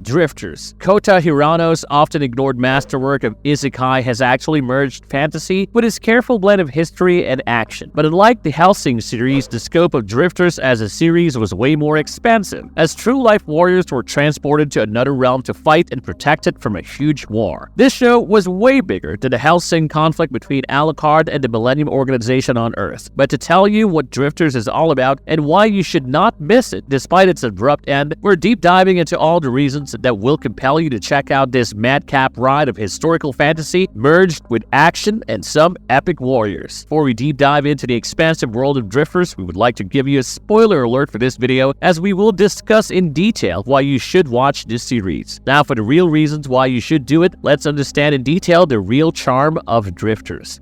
Drifters. Kota Hirano's often ignored masterwork of Isekai has actually merged fantasy with his careful blend of history and action. But unlike the Hellsing series, the scope of Drifters as a series was way more expansive, as true-life warriors were transported to another realm to fight and protect it from a huge war. This show was way bigger than the Hellsing conflict between Alucard and the Millennium Organization on Earth. But to tell you what Drifters is all about and why you should not miss it despite its abrupt end, we're deep diving into all the reasons that will compel you to check out this madcap ride of historical fantasy merged with action and some epic warriors. Before we deep dive into the expansive world of Drifters, we would like to give you a spoiler alert for this video, as we will discuss in detail why you should watch this series. Now, for the real reasons why you should do it, let's understand in detail the real charm of Drifters.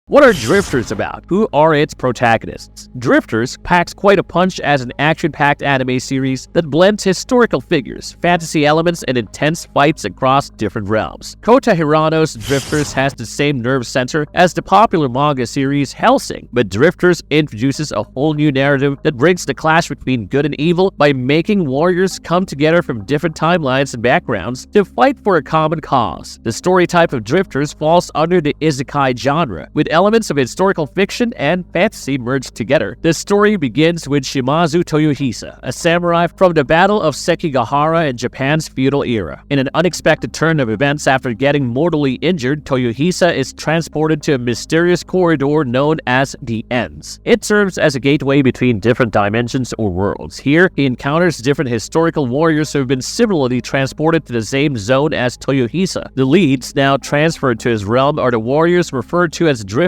What are Drifters about? Who are its protagonists? Drifters packs quite a punch as an action-packed anime series that blends historical figures, fantasy elements, and intense fights across different realms. Kota Hirano's Drifters has the same nerve center as the popular manga series Hellsing, but Drifters introduces a whole new narrative that brings the clash between good and evil by making warriors come together from different timelines and backgrounds to fight for a common cause. The story type of Drifters falls under the Isekai genre, with elements of historical fiction and fantasy merged together. The story begins with Shimazu Toyohisa, a samurai from the Battle of Sekigahara in Japan's feudal era. In an unexpected turn of events, after getting mortally injured, Toyohisa is transported to a mysterious corridor known as the Ends. It serves as a gateway between different dimensions or worlds. Here, he encounters different historical warriors who have been similarly transported to the same zone as Toyohisa. The leads, now transferred to his realm, are the warriors referred to as Drifters.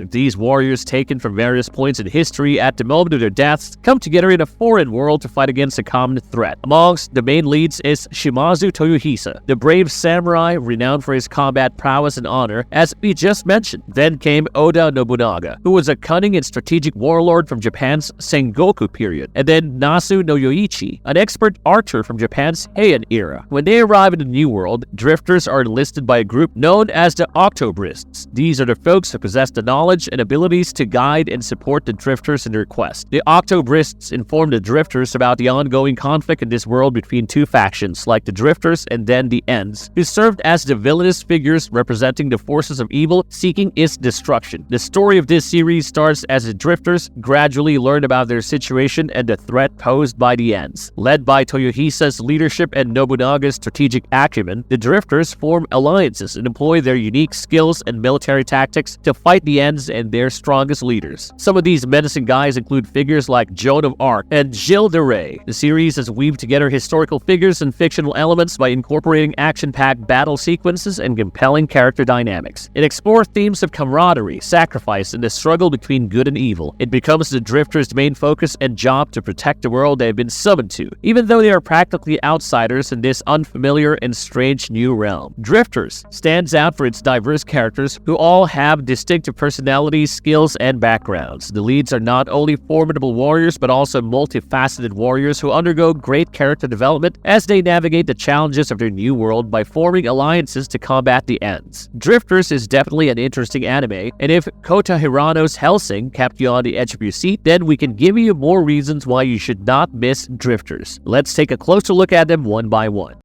These warriors, taken from various points in history at the moment of their deaths, come together in a foreign world to fight against a common threat. Amongst the main leads is Shimazu Toyohisa, the brave samurai renowned for his combat prowess and honor, as we just mentioned. Then came Oda Nobunaga, who was a cunning and strategic warlord from Japan's Sengoku period. And then Nasu no Yoichi, an expert archer from Japan's Heian era. When they arrive in the New World, Drifters are enlisted by a group known as the Octobrists. These are the folks who possess the knowledge and abilities to guide and support the Drifters in their quest. The Octobrists inform the Drifters about the ongoing conflict in this world between two factions, like the Drifters and then the Ends, who served as the villainous figures representing the forces of evil seeking its destruction. The story of this series starts as the Drifters gradually learn about their situation and the threat posed by the Ends. Led by Toyohisa's leadership and Nobunaga's strategic acumen, the Drifters form alliances and employ their unique skills and military tactics to fight the Ends and their strongest leaders. Some of these menacing guys include figures like Joan of Arc and Gilles de Rais. The series has weaved together historical figures and fictional elements by incorporating action-packed battle sequences and compelling character dynamics. It explores themes of camaraderie, sacrifice, and the struggle between good and evil. It becomes the Drifters' main focus and job to protect the world they have been summoned to, even though they are practically outsiders in this unfamiliar and strange new realm. Drifters stands out for its diverse characters who all have distinctive personalities, skills, and backgrounds. The leads are not only formidable warriors, but also multifaceted warriors who undergo great character development as they navigate the challenges of their new world by forming alliances to combat the Ends. Drifters is definitely an interesting anime, and if Kota Hirano's Hellsing kept you on the edge of your seat, then we can give you more reasons why you should not miss Drifters. Let's take a closer look at them one by one.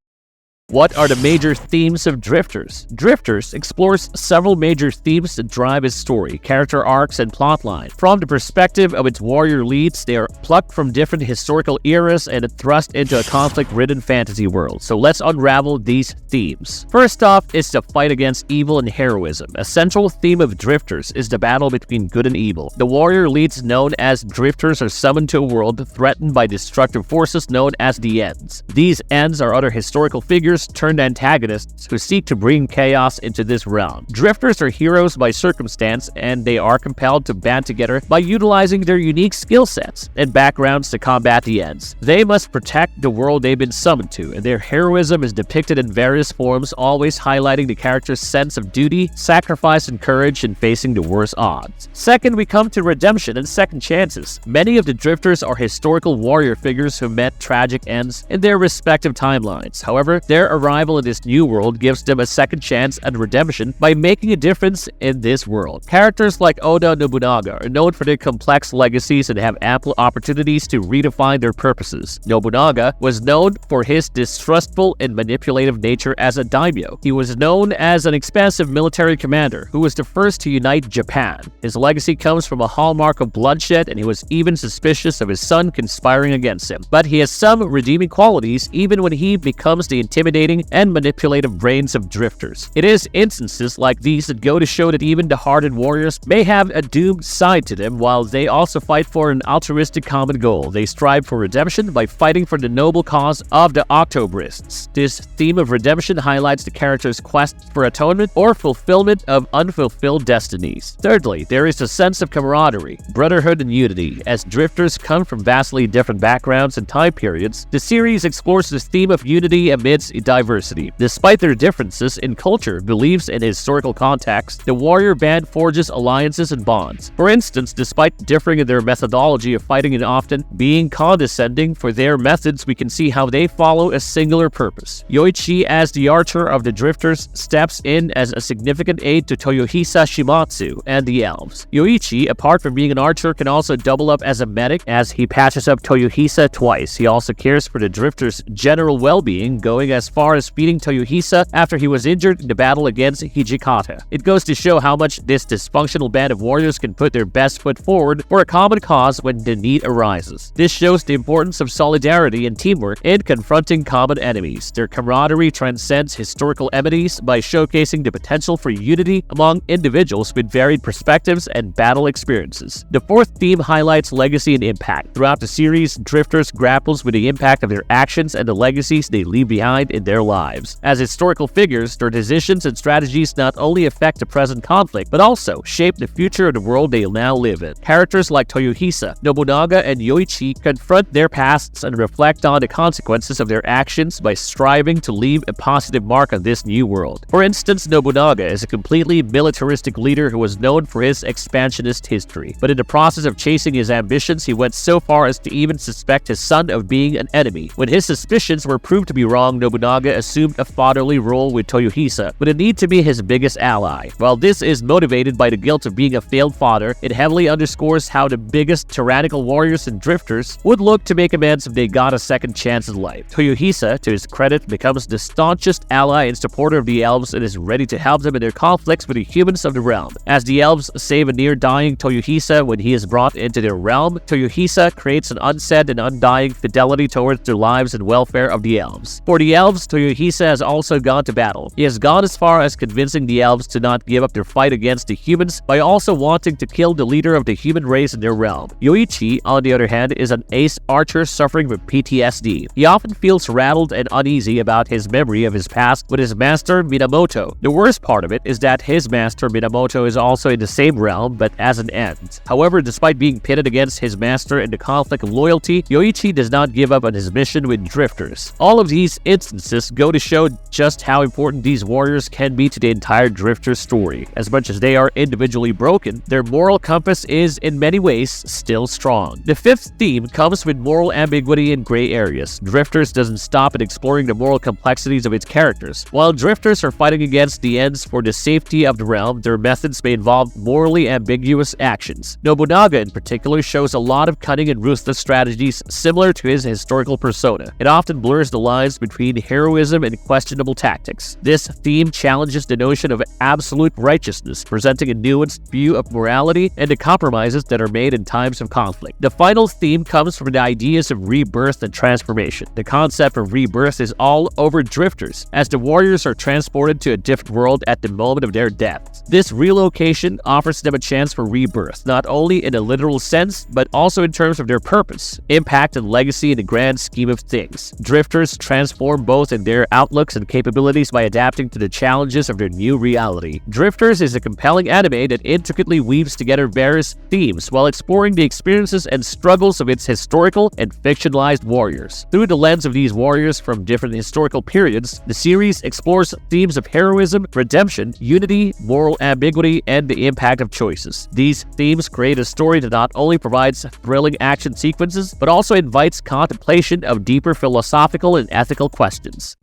What are the major themes of Drifters? Drifters explores several major themes that drive its story, character arcs, and plotline. From the perspective of its warrior leads, they are plucked from different historical eras and thrust into a conflict-ridden fantasy world. So let's unravel these themes. First off is the fight against evil and heroism. A central theme of Drifters is the battle between good and evil. The warrior leads known as Drifters are summoned to a world threatened by destructive forces known as the Ends. These Ends are other historical figures turned antagonists who seek to bring chaos into this realm. Drifters are heroes by circumstance, and they are compelled to band together by utilizing their unique skill sets and backgrounds to combat the Ends. They must protect the world they've been summoned to, and their heroism is depicted in various forms, always highlighting the character's sense of duty, sacrifice, and courage in facing the worst odds. Second, we come to redemption and second chances. Many of the Drifters are historical warrior figures who met tragic ends in their respective timelines. However, there Their arrival in this new world gives them a second chance at redemption by making a difference in this world. Characters like Oda Nobunaga are known for their complex legacies and have ample opportunities to redefine their purposes. Nobunaga was known for his distrustful and manipulative nature as a daimyo. He was known as an expansive military commander who was the first to unite Japan. His legacy comes from a hallmark of bloodshed, and he was even suspicious of his son conspiring against him. But he has some redeeming qualities even when he becomes the intimidating and manipulative brains of drifters. It is instances like these that go to show that even the hardened warriors may have a doomed side to them, while they also fight for an altruistic common goal. They strive for redemption by fighting for the noble cause of the Octobrists. This theme of redemption highlights the character's quest for atonement or fulfillment of unfulfilled destinies. Thirdly, there is a sense of camaraderie, brotherhood, and unity. As drifters come from vastly different backgrounds and time periods, the series explores this theme of unity amidst diversity. Despite their differences in culture, beliefs, and historical context, the warrior band forges alliances and bonds. For instance, despite differing in their methodology of fighting and often being condescending for their methods, we can see how they follow a singular purpose. Yoichi, as the archer of the drifters, steps in as a significant aid to Toyohisa Shimatsu and the elves. Yoichi, apart from being an archer, can also double up as a medic, as he patches up Toyohisa twice. He also cares for the drifters' general well-being, going as far as feeding Toyohisa after he was injured in the battle against Hijikata. It goes to show how much this dysfunctional band of warriors can put their best foot forward for a common cause when the need arises. This shows the importance of solidarity and teamwork in confronting common enemies. Their camaraderie transcends historical enmities by showcasing the potential for unity among individuals with varied perspectives and battle experiences. The fourth theme highlights legacy and impact. Throughout the series, Drifters grapples with the impact of their actions and the legacies they leave behind in their lives. As historical figures, their decisions and strategies not only affect the present conflict, but also shape the future of the world they now live in. Characters like Toyohisa, Nobunaga, and Yoichi confront their pasts and reflect on the consequences of their actions by striving to leave a positive mark on this new world. For instance, Nobunaga is a completely militaristic leader who was known for his expansionist history, but in the process of chasing his ambitions, he went so far as to even suspect his son of being an enemy. When his suspicions were proved to be wrong, Nobunaga assumed a fatherly role with Toyohisa, with a need to be his biggest ally. While this is motivated by the guilt of being a failed father, it heavily underscores how the biggest tyrannical warriors and drifters would look to make amends if they got a second chance in life. Toyohisa, to his credit, becomes the staunchest ally and supporter of the elves and is ready to help them in their conflicts with the humans of the realm. As the elves save a near-dying Toyohisa when he is brought into their realm, Toyohisa creates an unsaid and undying fidelity towards the lives and welfare of the elves. For the elves, Toyohisa has also gone to battle. He has gone as far as convincing the elves to not give up their fight against the humans by also wanting to kill the leader of the human race in their realm. Yoichi, on the other hand, is an ace archer suffering from PTSD. He often feels rattled and uneasy about his memory of his past with his master Minamoto. The worst part of it is that his master Minamoto is also in the same realm, but as an end. However, despite being pitted against his master in the conflict of loyalty, Yoichi does not give up on his mission with drifters. All of these instances go to show just how important these warriors can be to the entire drifter story. As much as they are individually broken, their moral compass is in many ways still strong. The fifth theme comes with moral ambiguity and gray areas. Drifters doesn't stop at exploring the moral complexities of its characters. While drifters are fighting against the ends for the safety of the realm, their methods may involve morally ambiguous actions. Nobunaga in particular shows a lot of cunning and ruthless strategies similar to his historical persona. It often blurs the lines between heroism and questionable tactics. This theme challenges the notion of absolute righteousness, presenting a nuanced view of morality and the compromises that are made in times of conflict. The final theme comes from the ideas of rebirth and transformation. The concept of rebirth is all over drifters, as the warriors are transported to a different world at the moment of their death. This relocation offers them a chance for rebirth, not only in a literal sense, but also in terms of their purpose, impact, and legacy in the grand scheme of things. Drifters transform both in their outlooks and capabilities by adapting to the challenges of their new reality. Drifters is a compelling anime that intricately weaves together various themes while exploring the experiences and struggles of its historical and fictionalized warriors. Through the lens of these warriors from different historical periods, the series explores themes of heroism, redemption, unity, moral ambiguity, and the impact of choices. These themes create a story that not only provides thrilling action sequences, but also invites contemplation of deeper philosophical and ethical questions.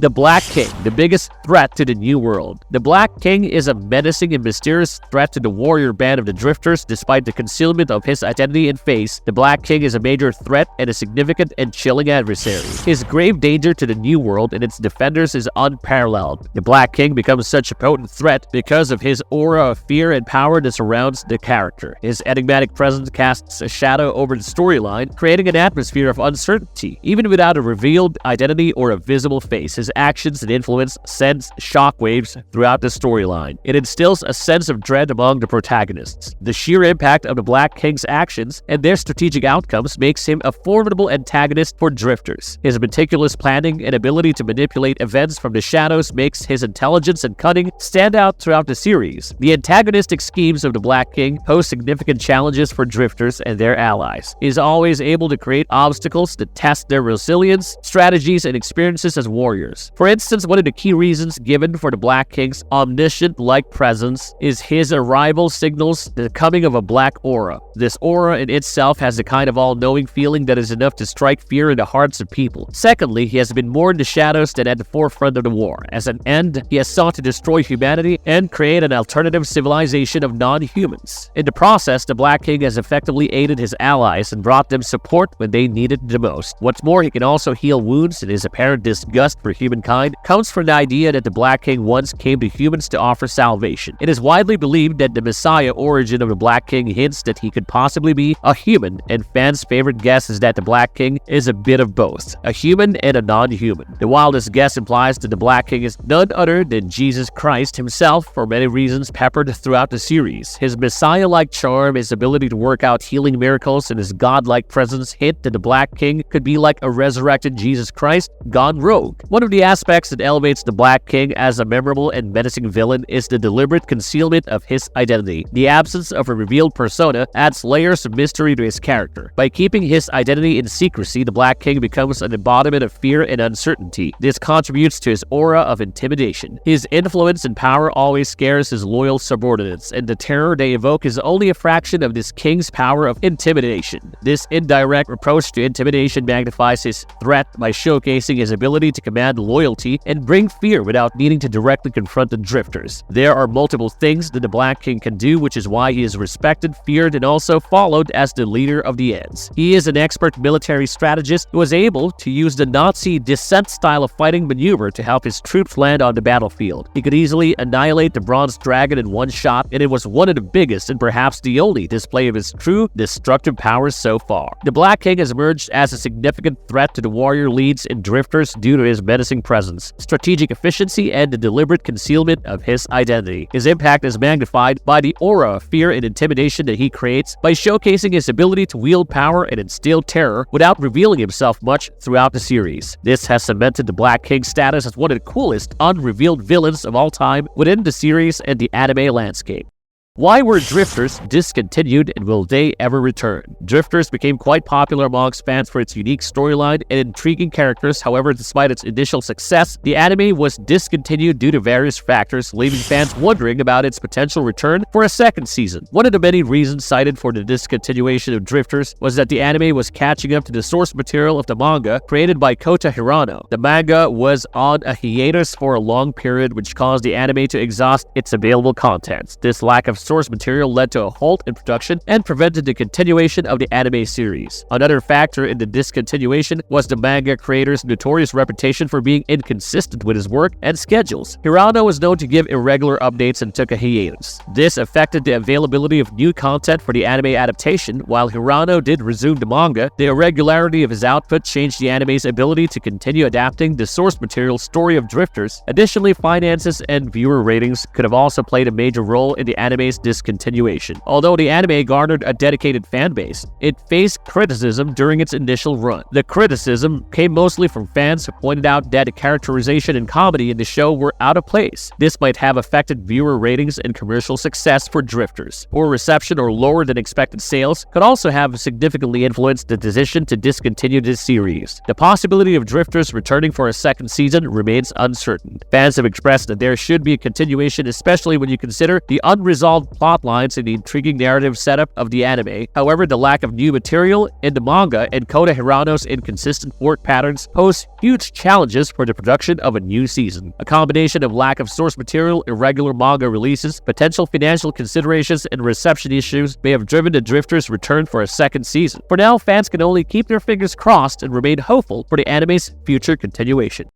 The Black King, the biggest threat to the New World. The Black King is a menacing and mysterious threat to the warrior band of the Drifters. Despite the concealment of his identity and face, the Black King is a major threat and a significant and chilling adversary. His grave danger to the New World and its defenders is unparalleled. The Black King becomes such a potent threat because of his aura of fear and power that surrounds the character. His enigmatic presence casts a shadow over the storyline, creating an atmosphere of uncertainty. Even without a revealed identity or a visible face, his actions and influence sends shockwaves throughout the storyline. It instills a sense of dread among the protagonists. The sheer impact of the Black King's actions and their strategic outcomes makes him a formidable antagonist for Drifters. His meticulous planning and ability to manipulate events from the shadows makes his intelligence and cunning stand out throughout the series. The antagonistic schemes of the Black King pose significant challenges for Drifters and their allies. He is always able to create obstacles that test their resilience, strategies, and experiences as warriors. For instance, one of the key reasons given for the Black King's omniscient-like presence is his arrival signals the coming of a black aura. This aura in itself has the kind of all-knowing feeling that is enough to strike fear in the hearts of people. Secondly, he has been more in the shadows than at the forefront of the war. As an end, he has sought to destroy humanity and create an alternative civilization of non-humans. In the process, the Black King has effectively aided his allies and brought them support when they needed it the most. What's more, he can also heal wounds, and his apparent disgust for humankind comes from the idea that the Black King once came to humans to offer salvation. It is widely believed that the Messiah origin of the Black King hints that he could possibly be a human, and fans' favorite guess is that the Black King is a bit of both, a human and a non-human. The wildest guess implies that the Black King is none other than Jesus Christ himself, for many reasons peppered throughout the series. His Messiah-like charm, his ability to work out healing miracles, and his godlike presence hint that the Black King could be like a resurrected Jesus Christ gone rogue. One of the aspects that elevates the Black King as a memorable and menacing villain is the deliberate concealment of his identity. The absence of a revealed persona adds layers of mystery to his character. By keeping his identity in secrecy, the Black King becomes an embodiment of fear and uncertainty. This contributes to his aura of intimidation. His influence and power always scares his loyal subordinates, and the terror they evoke is only a fraction of this king's power of intimidation. This indirect approach to intimidation magnifies his threat by showcasing his ability to command loyalty and bring fear without needing to directly confront the Drifters. There are multiple things that the Black King can do, which is why he is respected, feared, and also followed as the leader of the Ends. He is an expert military strategist who was able to use the Nazi descent style of fighting maneuver to help his troops land on the battlefield. He could easily annihilate the Bronze Dragon in one shot, and it was one of the biggest and perhaps the only display of his true destructive powers so far. The Black King has emerged as a significant threat to the warrior leads and Drifters due to his menacing presence, strategic efficiency, and the deliberate concealment of his identity. His impact is magnified by the aura of fear and intimidation that he creates by showcasing his ability to wield power and instill terror without revealing himself much throughout the series. This has cemented the Black King's status as one of the coolest unrevealed villains of all time within the series and the anime landscape. Why were Drifters discontinued, and will they ever return? Drifters became quite popular amongst fans for its unique storyline and intriguing characters. However, despite its initial success, the anime was discontinued due to various factors, leaving fans wondering about its potential return for a second season. One of the many reasons cited for the discontinuation of Drifters was that the anime was catching up to the source material of the manga created by Kota Hirano. The manga was on a hiatus for a long period, which caused the anime to exhaust its available contents. This lack of source material led to a halt in production and prevented the continuation of the anime series. Another factor in the discontinuation was the manga creator's notorious reputation for being inconsistent with his work and schedules. Hirano was known to give irregular updates and took a hiatus. This affected the availability of new content for the anime adaptation. While Hirano did resume the manga, the irregularity of his output changed the anime's ability to continue adapting the source material story of Drifters. Additionally, finances and viewer ratings could have also played a major role in the anime's discontinuation. Although the anime garnered a dedicated fan base, it faced criticism during its initial run. The criticism came mostly from fans who pointed out that the characterization and comedy in the show were out of place. This might have affected viewer ratings and commercial success for Drifters. Poor reception or lower than expected sales could also have significantly influenced the decision to discontinue this series. The possibility of Drifters returning for a second season remains uncertain. Fans have expressed that there should be a continuation, especially when you consider the unresolved solid plot lines and the intriguing narrative setup of the anime. However, the lack of new material in the manga and Kota Hirano's inconsistent work patterns pose huge challenges for the production of a new season. A combination of lack of source material, irregular manga releases, potential financial considerations, and reception issues may have driven the Drifters' return for a second season. For now, fans can only keep their fingers crossed and remain hopeful for the anime's future continuation.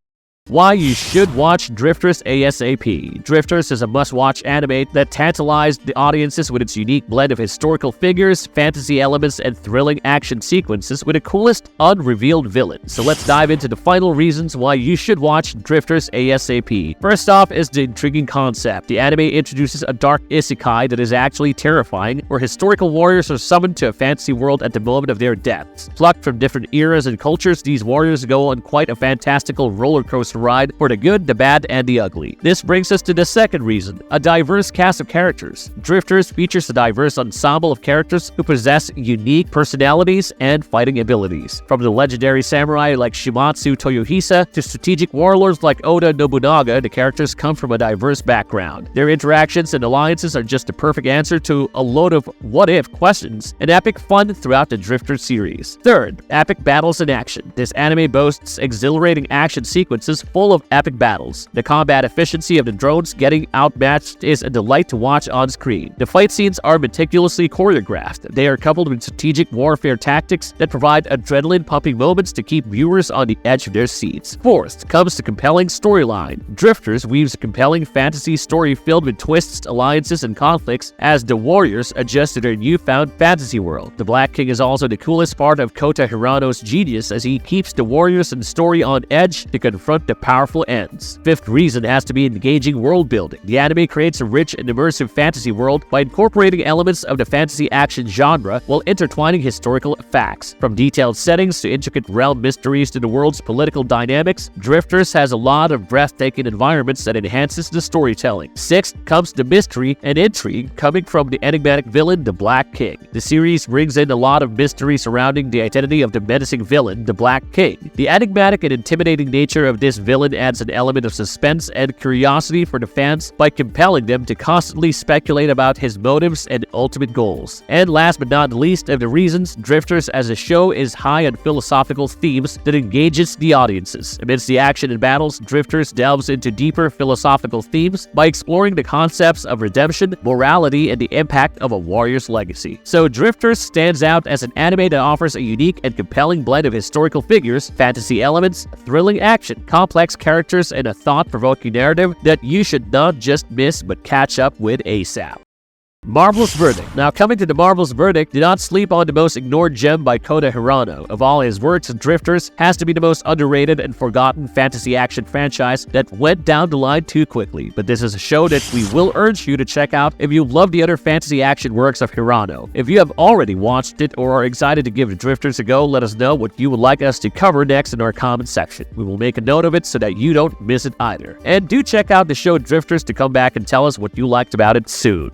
Why you should watch Drifters ASAP. Drifters is a must-watch anime that tantalized the audiences with its unique blend of historical figures, fantasy elements, and thrilling action sequences with the coolest unrevealed villain. So let's dive into the final reasons why you should watch Drifters ASAP. First off is the intriguing concept. The anime introduces a dark isekai that is actually terrifying, where historical warriors are summoned to a fantasy world at the moment of their deaths. Plucked from different eras and cultures, these warriors go on quite a fantastical roller coaster ride for the good, the bad, and the ugly. This brings us to the second reason, a diverse cast of characters. Drifters features a diverse ensemble of characters who possess unique personalities and fighting abilities. From the legendary samurai like Shimatsu Toyohisa to strategic warlords like Oda Nobunaga, the characters come from a diverse background. Their interactions and alliances are just the perfect answer to a load of what-if questions, and epic fun throughout the Drifter series. Third, epic battles in action. This anime boasts exhilarating action sequences full of epic battles. The combat efficiency of the drones getting outmatched is a delight to watch on screen. The fight scenes are meticulously choreographed. They are coupled with strategic warfare tactics that provide adrenaline-pumping moments to keep viewers on the edge of their seats. Fourth comes the compelling storyline. Drifters weaves a compelling fantasy story filled with twists, alliances, and conflicts as the warriors adjust to their newfound fantasy world. The Black King is also the coolest part of Kota Hirano's genius as he keeps the warriors and story on edge to confront the powerful ends. Fifth reason has to be engaging world building. The anime creates a rich and immersive fantasy world by incorporating elements of the fantasy action genre while intertwining historical facts. From detailed settings to intricate realm mysteries to the world's political dynamics, Drifters has a lot of breathtaking environments that enhances the storytelling. Sixth comes the mystery and intrigue coming from the enigmatic villain, the Black King. The series brings in a lot of mystery surrounding the identity of the menacing villain, the Black King. The enigmatic and intimidating nature of this villain adds an element of suspense and curiosity for the fans by compelling them to constantly speculate about his motives and ultimate goals. And last but not least of the reasons, Drifters as a show is high on philosophical themes that engages the audiences. Amidst the action and battles, Drifters delves into deeper philosophical themes by exploring the concepts of redemption, morality, and the impact of a warrior's legacy. So Drifters stands out as an anime that offers a unique and compelling blend of historical figures, fantasy elements, thrilling action, complex characters, and a thought-provoking narrative that you should not just miss but catch up with ASAP. Marvelous Verdict. Now, coming to the Marvelous Verdict, do not sleep on the most ignored gem by Kota Hirano. Of all his works, Drifters has to be the most underrated and forgotten fantasy action franchise that went down the line too quickly. But this is a show that we will urge you to check out if you love the other fantasy action works of Hirano. If you have already watched it or are excited to give Drifters a go, let us know what you would like us to cover next in our comment section. We will make a note of it so that you don't miss it either. And do check out the show Drifters to come back and tell us what you liked about it soon.